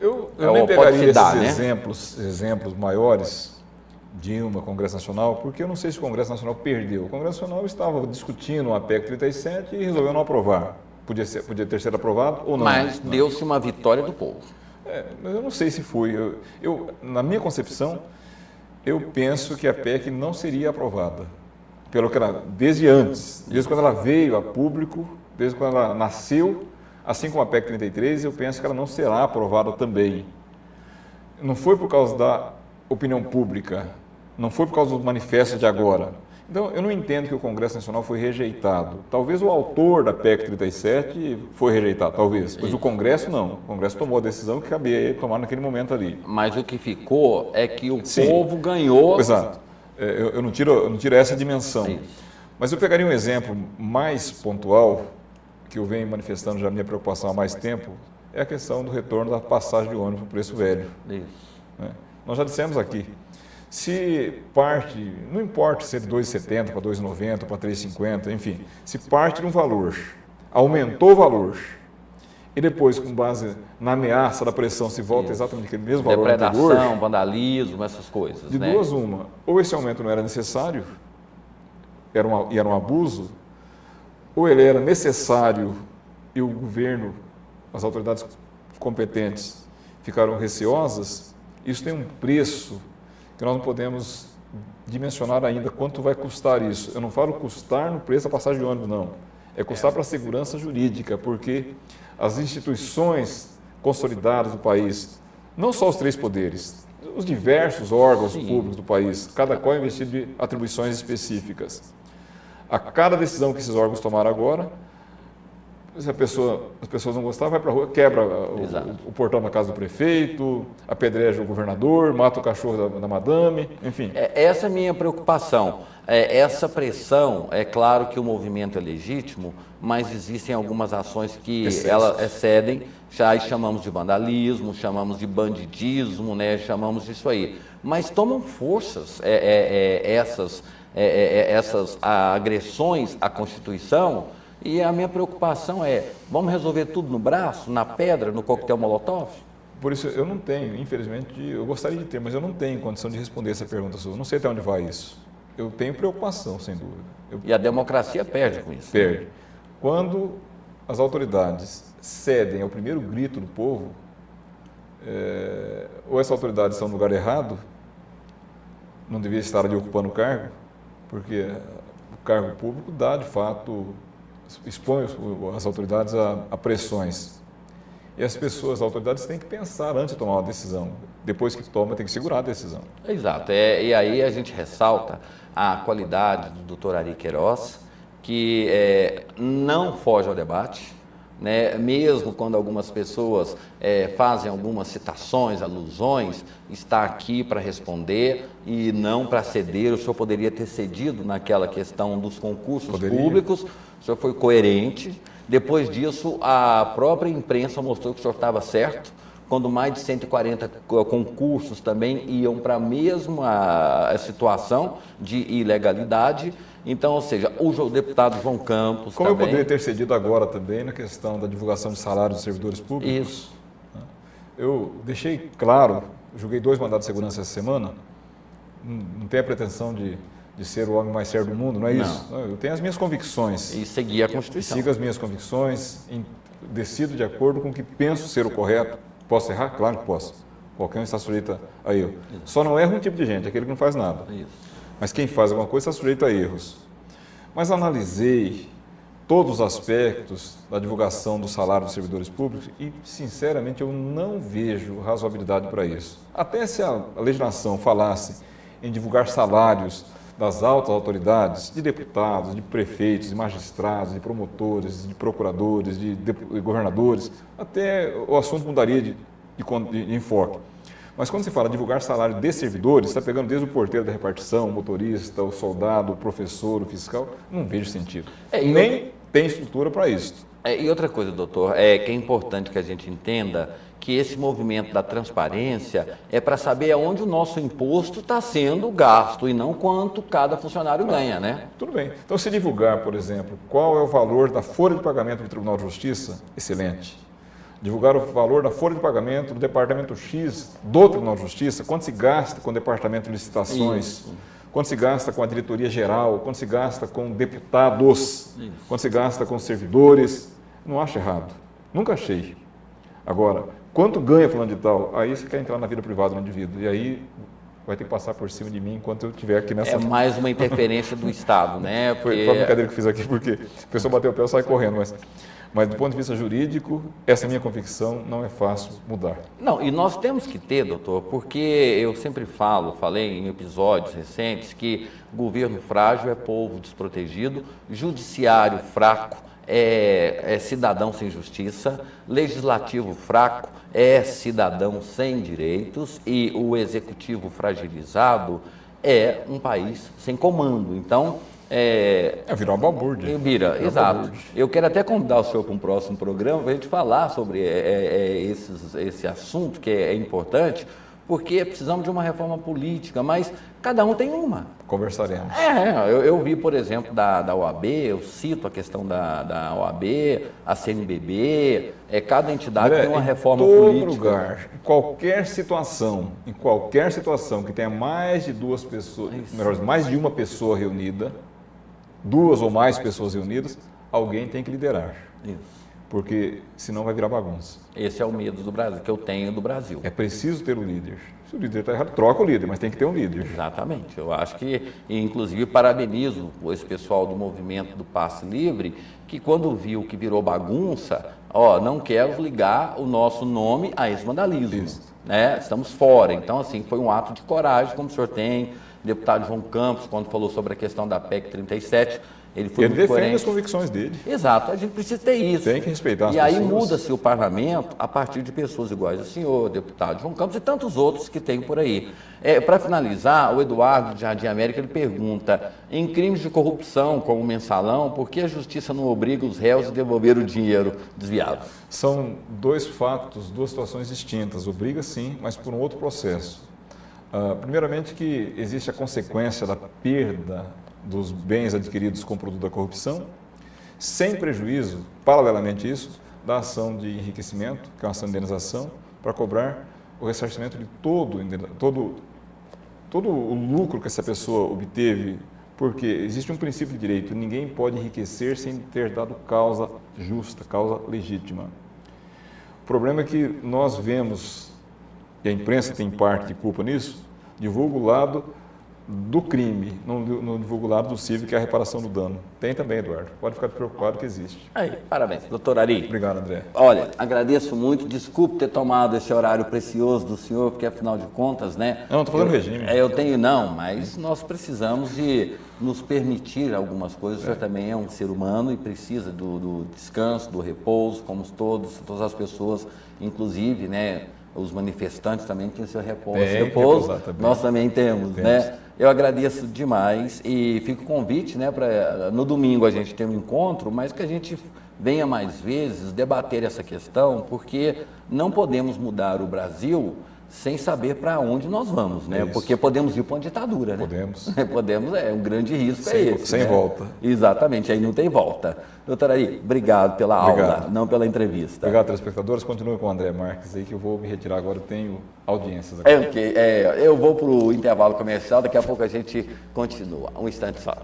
Eu nem pegaria esses exemplos maiores, Dilma, Congresso Nacional, porque eu não sei se o Congresso Nacional perdeu. O Congresso Nacional estava discutindo a PEC 37 e resolveu não aprovar. Podia ter sido aprovado ou não. Mas deu-se uma vitória do povo. Mas eu não sei se foi. Na minha concepção, eu penso que a PEC não seria aprovada. Pelo que ela, desde antes, desde quando ela veio a público, desde quando ela nasceu, assim como a PEC 33, eu penso que ela não será aprovada também. Não foi por causa da opinião pública, não foi por causa do manifesto de agora. Então, eu não entendo que o Congresso Nacional foi rejeitado. Talvez o autor da PEC 37 foi rejeitado, talvez. Mas o Congresso não. O Congresso tomou a decisão que cabia ele tomar naquele momento ali. Mas o que ficou é que o povo ganhou. Exato. Eu não tiro essa dimensão. Sim. Mas eu pegaria um exemplo mais pontual, que eu venho manifestando já a minha preocupação há mais tempo, é a questão do retorno da passagem de ônibus para o preço velho. Isso. Nós já dissemos aqui, se parte, não importa se é de 2,70 para 2,90, para 3,50, enfim, se parte de um valor, aumentou o valor, e depois, com base na ameaça da pressão, se volta exatamente aquele mesmo valor anterior... Depredação, vandalismo, essas coisas. De duas uma, ou esse aumento não era necessário, era um abuso, ou ele era necessário e o governo, as autoridades competentes ficaram receosas. Isso tem um preço que nós não podemos dimensionar ainda quanto vai custar isso. Eu não falo custar no preço da passagem de ônibus, não. É custar para a segurança jurídica, porque as instituições consolidadas do país, não só os três poderes, os diversos órgãos públicos do país, cada qual é investido de atribuições específicas. A cada decisão que esses órgãos tomaram agora, se as pessoas não gostarem, vai para a rua, quebra o portão da casa do prefeito, apedreja o governador, mata o cachorro da madame, enfim. Essa é a minha preocupação. Essa pressão, é claro que o movimento é legítimo, mas existem algumas ações que elas excedem, já chamamos de vandalismo, chamamos de bandidismo, né? Chamamos disso aí. Mas tomam forças essas agressões à Constituição. E a minha preocupação é, vamos resolver tudo no braço, na pedra, no coquetel Molotov? Por isso, eu não tenho, infelizmente, eu gostaria de ter, mas eu não tenho condição de responder essa pergunta sua. Eu não sei até onde vai isso. Eu tenho preocupação, sem dúvida. E a democracia perde com isso. Perde. Quando as autoridades cedem ao primeiro grito do povo, ou essas autoridades estão no lugar errado, não devia estar ali ocupando o cargo, porque o cargo público dá, de fato, expõe as autoridades a pressões. E as autoridades têm que pensar antes de tomar uma decisão. Depois que toma, tem que segurar a decisão. Exato. E aí a gente ressalta a qualidade do Dr. Ari Queiroz, que não foge ao debate, né? Mesmo quando algumas pessoas fazem algumas citações, alusões, está aqui para responder e não para ceder. O senhor poderia ter cedido naquela questão dos concursos públicos, o senhor foi coerente. Depois disso, a própria imprensa mostrou que o senhor estava certo, quando mais de 140 concursos também iam para a mesma situação de ilegalidade. Então, ou seja, o deputado João Campos Como também... eu poderia ter cedido agora também na questão da divulgação de salários dos servidores públicos? Isso. Eu deixei claro, julguei 2 mandados de segurança essa semana, não tenho a pretensão de ser o homem mais sério do mundo, não é isso? Não. Eu tenho as minhas convicções. E seguir a Constituição. Sigo as minhas convicções, decido de acordo com o que penso ser o correto. Posso errar? Claro que posso. Qualquer um está sujeito a erro. Só não erra um tipo de gente, aquele que não faz nada. Isso. Mas quem faz alguma coisa está sujeito a erros. Mas analisei todos os aspectos da divulgação do salário dos servidores públicos e, sinceramente, eu não vejo razoabilidade para isso. Até se a legislação falasse em divulgar salários das altas autoridades, de deputados, de prefeitos, de magistrados, de promotores, de procuradores, de governadores, até o assunto mudaria de enfoque. Mas quando se fala divulgar salário de servidores, está pegando desde o porteiro da repartição, o motorista, o soldado, o professor, o fiscal, não vejo sentido. Nem tem estrutura para isso. E outra coisa, doutor, que é importante que a gente entenda que esse movimento da transparência é para saber aonde o nosso imposto está sendo gasto e não quanto cada funcionário ganha, né? Tudo bem. Então, se divulgar, por exemplo, qual é o valor da folha de pagamento do Tribunal de Justiça, excelente. divulgar o valor da folha de pagamento do Departamento X do Tribunal de Justiça, quanto se gasta com o Departamento de Licitações, Isso. quanto se gasta com a diretoria geral, quanto se gasta com deputados, Isso. quanto se gasta com servidores. Não acho errado. Nunca achei. Agora, quanto ganha falando de tal? Aí você quer entrar na vida privada do indivíduo. E aí vai ter que passar por cima de mim enquanto eu estiver aqui nessa... É mais uma interferência do Estado, né? Foi a brincadeira que eu fiz aqui, porque a pessoa bateu o pé e sai correndo. Mas do ponto de vista jurídico, essa minha convicção não é fácil mudar. Não, e nós temos que ter, doutor, porque eu sempre falei em episódios recentes que governo frágil é povo desprotegido, judiciário fraco é cidadão sem justiça, legislativo fraco é cidadão sem direitos e o executivo fragilizado é um país sem comando. Então, virar uma balbúrdia. Vira, exato. Eu quero até convidar o senhor para um próximo programa para a gente falar sobre esse assunto que é importante, porque precisamos de uma reforma política, mas cada um tem uma. Conversaremos. Eu vi, por exemplo, da OAB, eu cito a questão da OAB, a CNBB, cada entidade tem uma reforma política. Em todo lugar, em qualquer situação que tenha mais de duas pessoas, melhor, mais de uma pessoa reunida, duas ou mais pessoas reunidas, alguém tem que liderar. Isso. Porque senão vai virar bagunça. Esse é o medo do Brasil, que eu tenho do Brasil. É preciso ter um líder. Se o líder está errado, troca o líder, mas tem que ter um líder. Exatamente. Eu acho que, inclusive, parabenizo esse pessoal do movimento do Passe Livre, que quando viu que virou bagunça, não quero ligar o nosso nome a esse vandalismo. Né? Estamos fora. Então, assim, foi um ato de coragem, como o senhor tem. O deputado João Campos, quando falou sobre a questão da PEC 37, ele foi muito defende coerente. as convicções dele. Exato, a gente precisa ter isso. Tem que respeitar as pessoas. E aí pessoas. muda-se o parlamento a partir de pessoas iguais ao senhor, deputado João Campos e tantos outros que tem por aí. Para finalizar, o Eduardo de Jardim América, ele pergunta, em crimes de corrupção, como o mensalão, por que a justiça não obriga os réus a devolver o dinheiro desviado? São dois fatos, duas situações distintas. Obriga sim, mas por um outro processo. Primeiramente que existe a consequência da perda dos bens adquiridos com o produto da corrupção, sem prejuízo, paralelamente a isso, da ação de enriquecimento, que é uma ação de indenização, para cobrar o ressarcimento de todo o lucro que essa pessoa obteve, porque existe um princípio de direito, ninguém pode enriquecer sem ter dado causa justa, causa legítima. O problema é que nós vemos, e a imprensa tem parte de culpa nisso, divulga o lado do crime, não divulga o lado do civil, que é a reparação do dano. Tem também, Eduardo. Pode ficar preocupado que existe. Aí, parabéns, doutor Ari. Obrigado, André. Olha, agradeço muito, desculpe ter tomado esse horário precioso do senhor, porque afinal de contas, né? Não, estou fazendo regime. Mas nós precisamos de nos permitir algumas coisas. O senhor também é um ser humano e precisa do descanso, do repouso, como todas as pessoas, inclusive, né? Os manifestantes também têm seu repouso. Nós também temos, né? Eu agradeço demais e fica o convite, né, para no domingo a gente ter um encontro, mas que a gente venha mais vezes debater essa questão, porque não podemos mudar o Brasil sem saber para onde nós vamos, né? Porque podemos ir para uma ditadura, né? Podemos, é um grande risco esse. Sem volta. Exatamente, aí não tem volta. Doutor Ari, obrigado pela aula, não pela entrevista. Obrigado, telespectadores. Continue com o André Marques aí, que eu vou me retirar agora, eu tenho audiências aqui. Eu vou para o intervalo comercial, daqui a pouco a gente continua. Um instante só.